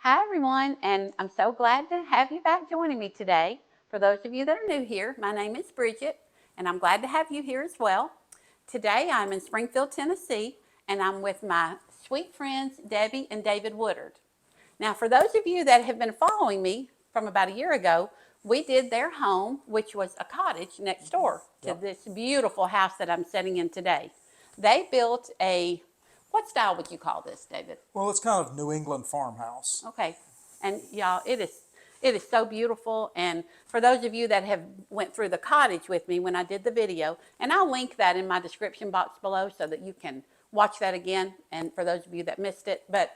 Hi, everyone, and I'm so glad to have you back joining me today. For those of you that are new here, my name is Bridget, and I'm glad to have you here as well. Today, I'm in Springfield, Tennessee, and I'm with my sweet friends, Debbie and David Woodard. Now, for those of you that have been following me from about a year ago, we did their home, which was a cottage next door to this beautiful house that I'm sitting in today. They built what style would you call this, David? Well, it's kind of New England farmhouse. Okay, and y'all, it is so beautiful. And for those of you that have went through the cottage with me when I did the video, and I'll link that in my description box below so that you can watch that again. And for those of you that missed it, but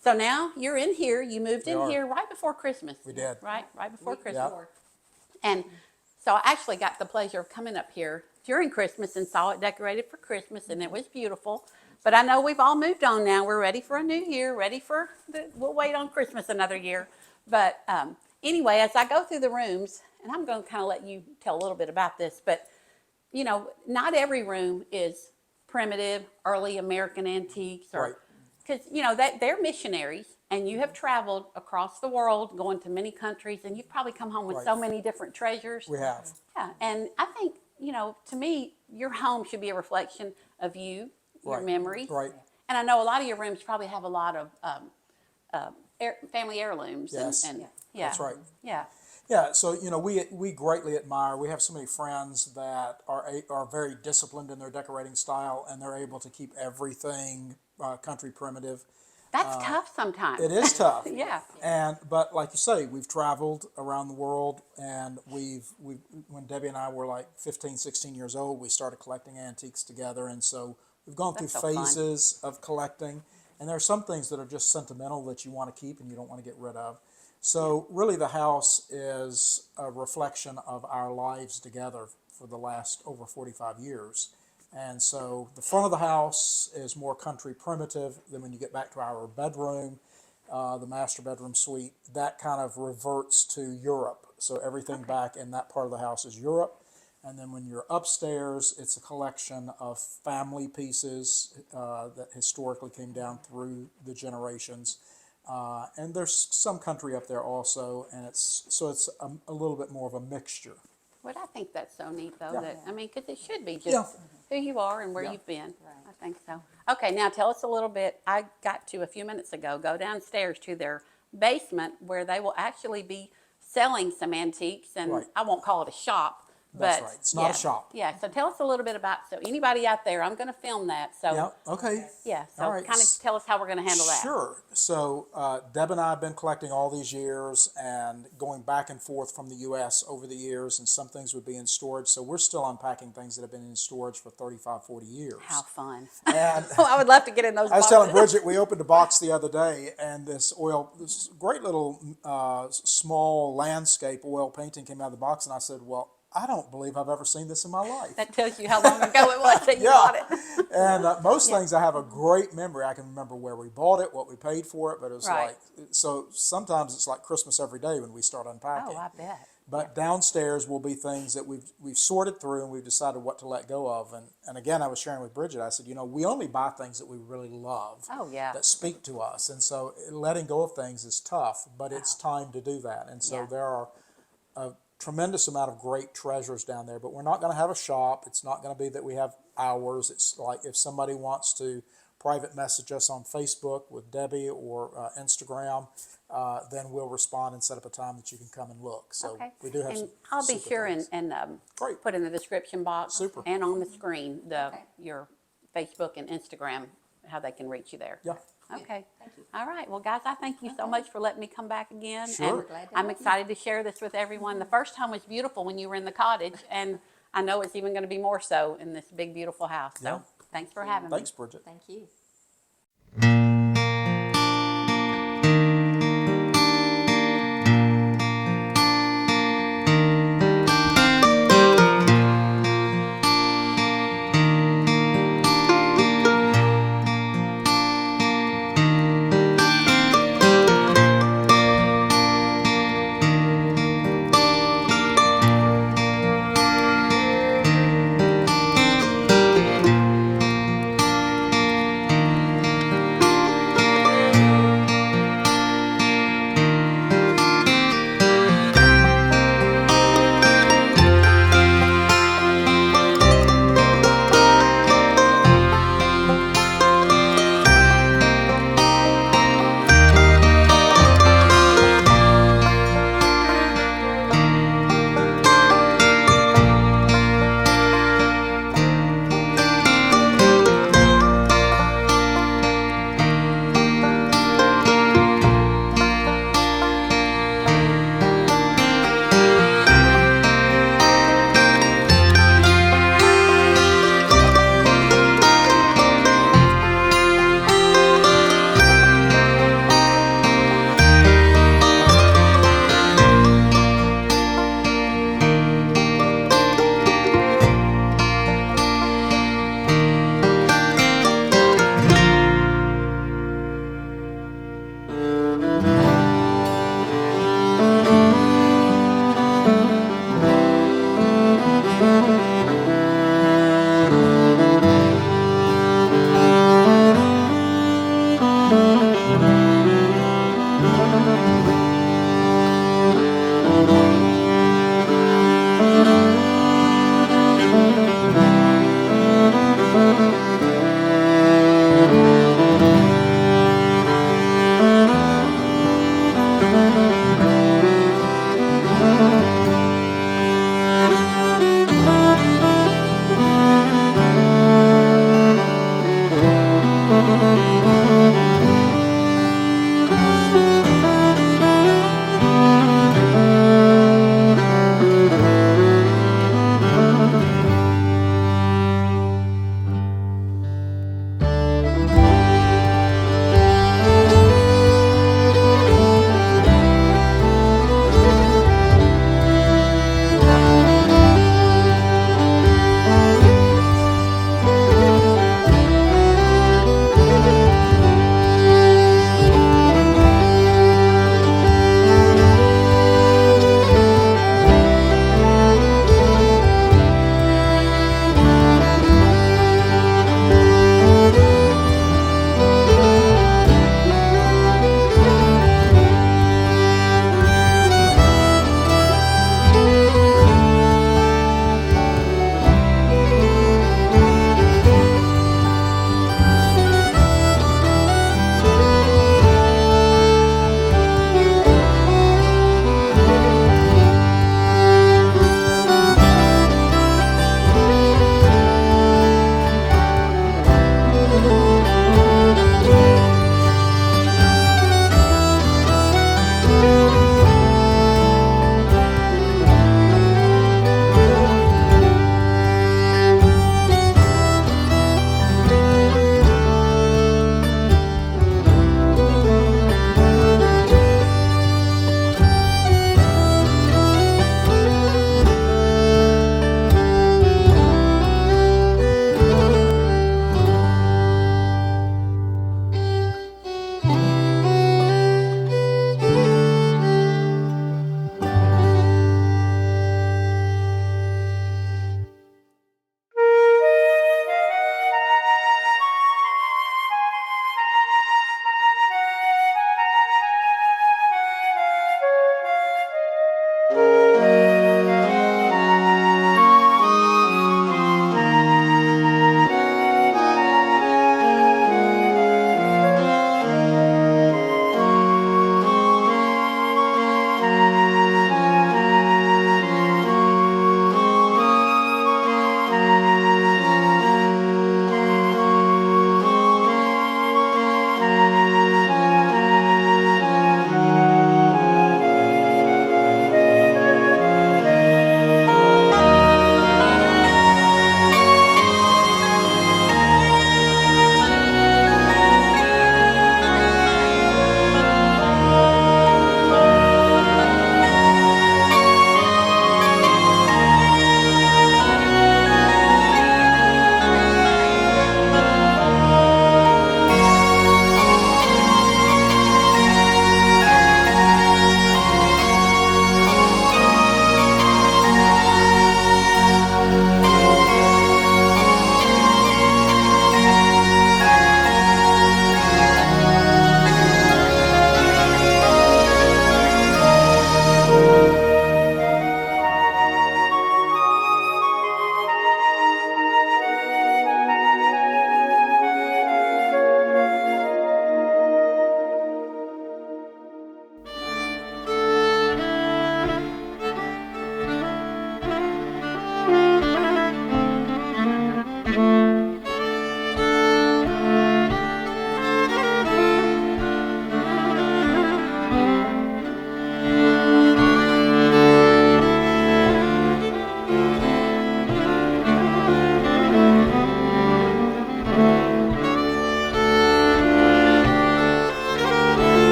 so now you're in here. You moved in here right before Christmas. We did. Right before Christmas. Yep. And so I actually got the pleasure of coming up here during Christmas and saw it decorated for Christmas, and it was beautiful. But I know we've all moved on now. We're ready for a new year, we'll wait on Christmas another year. But anyway, as I go through the rooms, and I'm going to kind of let you tell a little bit about this, but not every room is primitive, early American antiques, or because that they're missionaries, and you have traveled across the world, going to many countries, and you've probably come home with so many different treasures. We have. Yeah, and I think to me, your home should be a reflection of you, your memories. Right. And I know a lot of your rooms probably have a lot of family heirlooms. Yes. And That's right. Yeah. Yeah, so we greatly admire. We have so many friends that are very disciplined in their decorating style, and they're able to keep everything country primitive. That's tough sometimes. It is tough. Yeah. But like you say, we've traveled around the world, and we when Debbie and I were like 15, 16 years old, we started collecting antiques together, and so we've gone through phases of collecting, and there are some things that are just sentimental that you want to keep and you don't want to get rid of. So really the house is a reflection of our lives together for the last over 45 years. And so the front of the house is more country primitive. Then when you get back to our bedroom, the master bedroom suite, that kind of reverts to Europe. So everything back in that part of the house is Europe. And then when you're upstairs, it's a collection of family pieces that historically came down through the generations. And there's some country up there also, and it's a little bit more of a mixture. Well, I think that's so neat, though. Because it should be just who you are and where you've been. Right. I think so. Okay, now tell us a little bit. I got to a few minutes ago go downstairs to their basement where they will actually be selling some antiques, and I won't call it a shop. That's right. It's not a shop. Yeah. So tell us a little bit about, so anybody out there, I'm going to film that. So okay. Yeah. So kind of tell us how we're going to handle that. Sure. So Deb and I have been collecting all these years and going back and forth from the U.S. over the years, and some things would be in storage. So we're still unpacking things that have been in storage for 35, 40 years. How fun. And I would love to get in those boxes. I was telling Bridget, we opened a box the other day, and this great little small landscape oil painting came out of the box, and I said, well, I don't believe I've ever seen this in my life. That tells you how long ago it was that you bought it. And most things I have a great memory. I can remember where we bought it, what we paid for it, but it was so sometimes it's like Christmas every day when we start unpacking. Oh, I bet. But downstairs will be things that we've sorted through and we've decided what to let go of. And again, I was sharing with Bridget, I said, we only buy things that we really love. Oh, yeah. That speak to us. And so letting go of things is tough, but it's time to do that. And so there are tremendous amount of great treasures down there, but we're not going to have a shop. It's not going to be that we have hours. It's like if somebody wants to private message us on Facebook with Debbie or Instagram, then we'll respond and set up a time that you can come and look. So we do have and some I'll be sure and put in the description box and on the screen your Facebook and Instagram, how they can reach you there. Yeah. Okay. Thank you. All right. Well, guys, I thank you so much for letting me come back again. Sure. And I'm excited to share this with everyone. The first home was beautiful when you were in the cottage, and I know it's even going to be more so in this big, beautiful house. So thanks for having me. Thanks, Bridget. Thank you.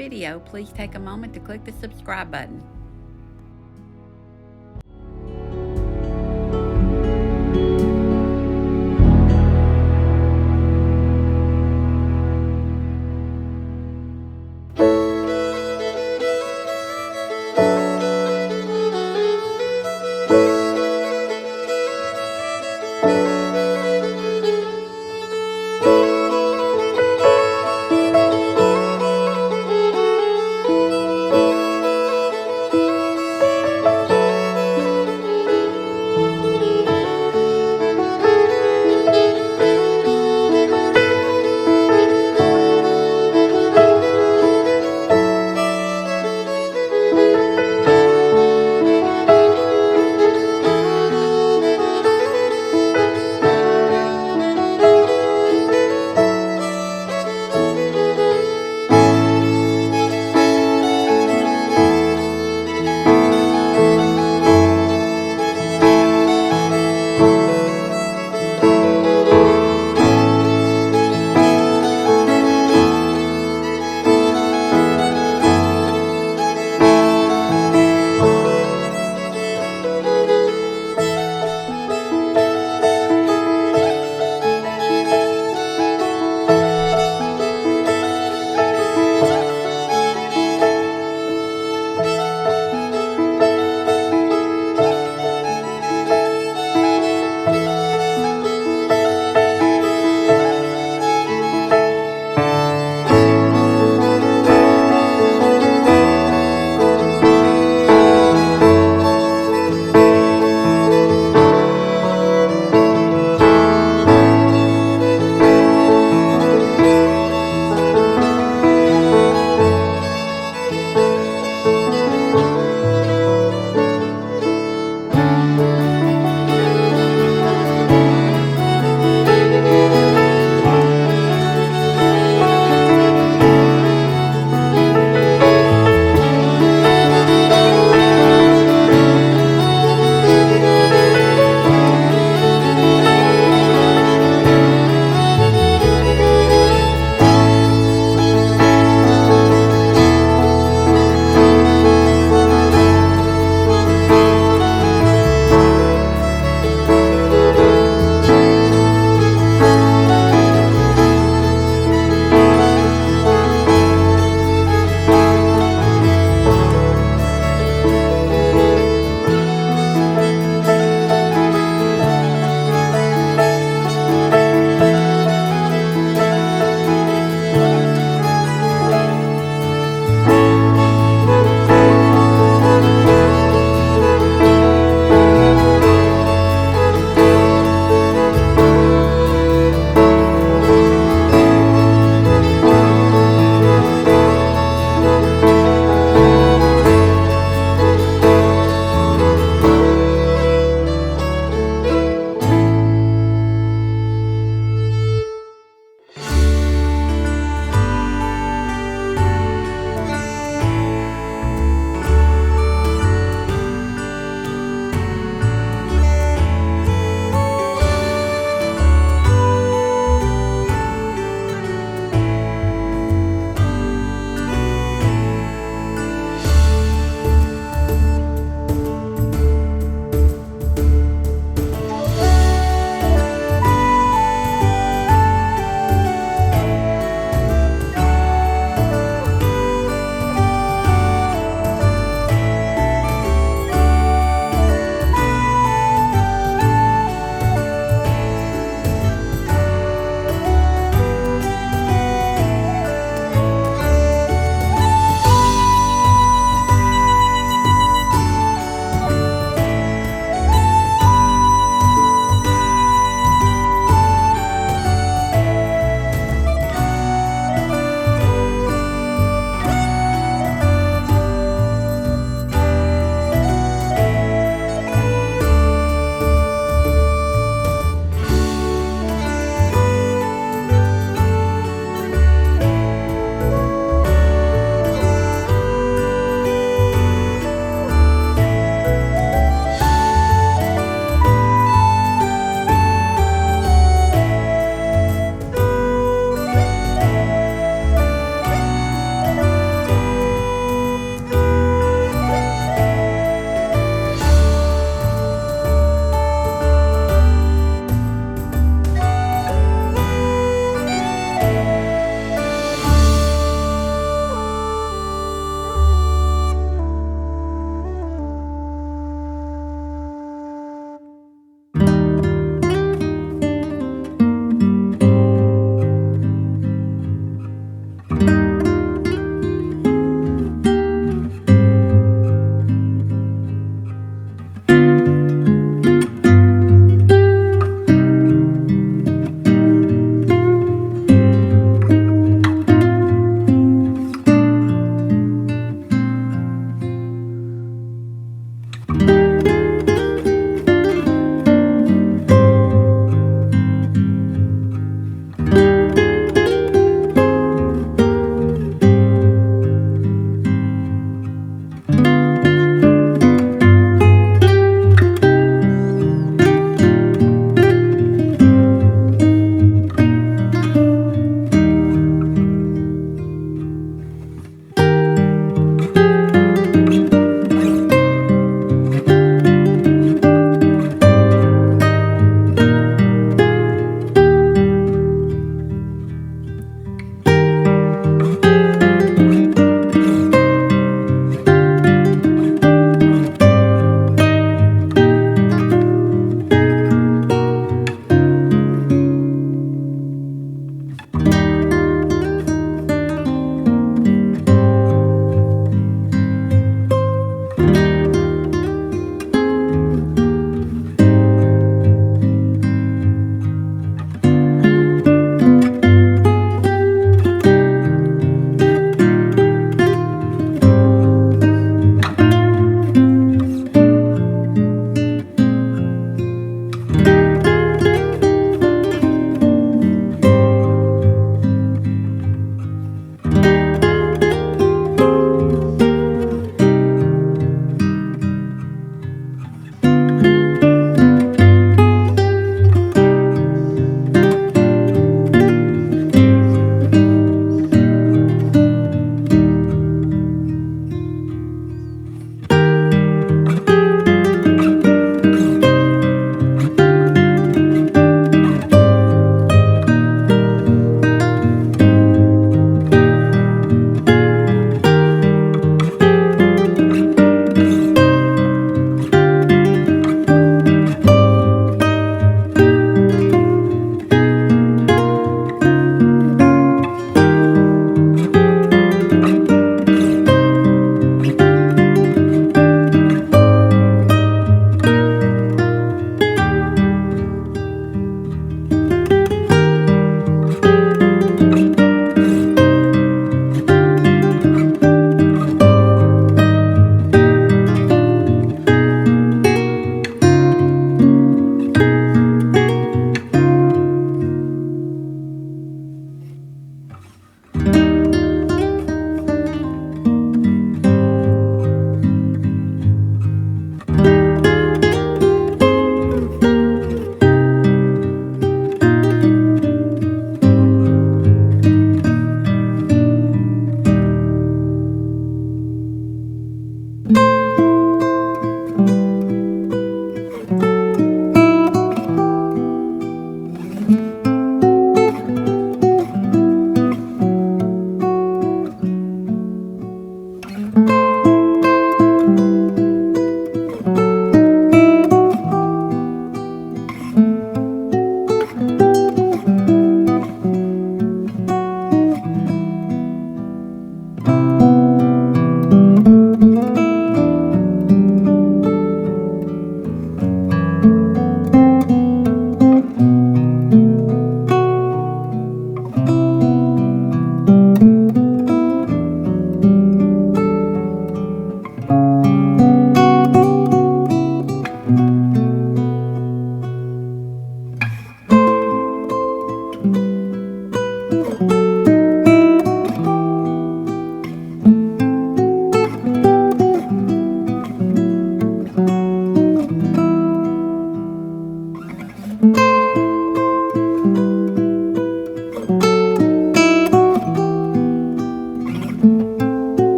video, please take a moment to click the subscribe button.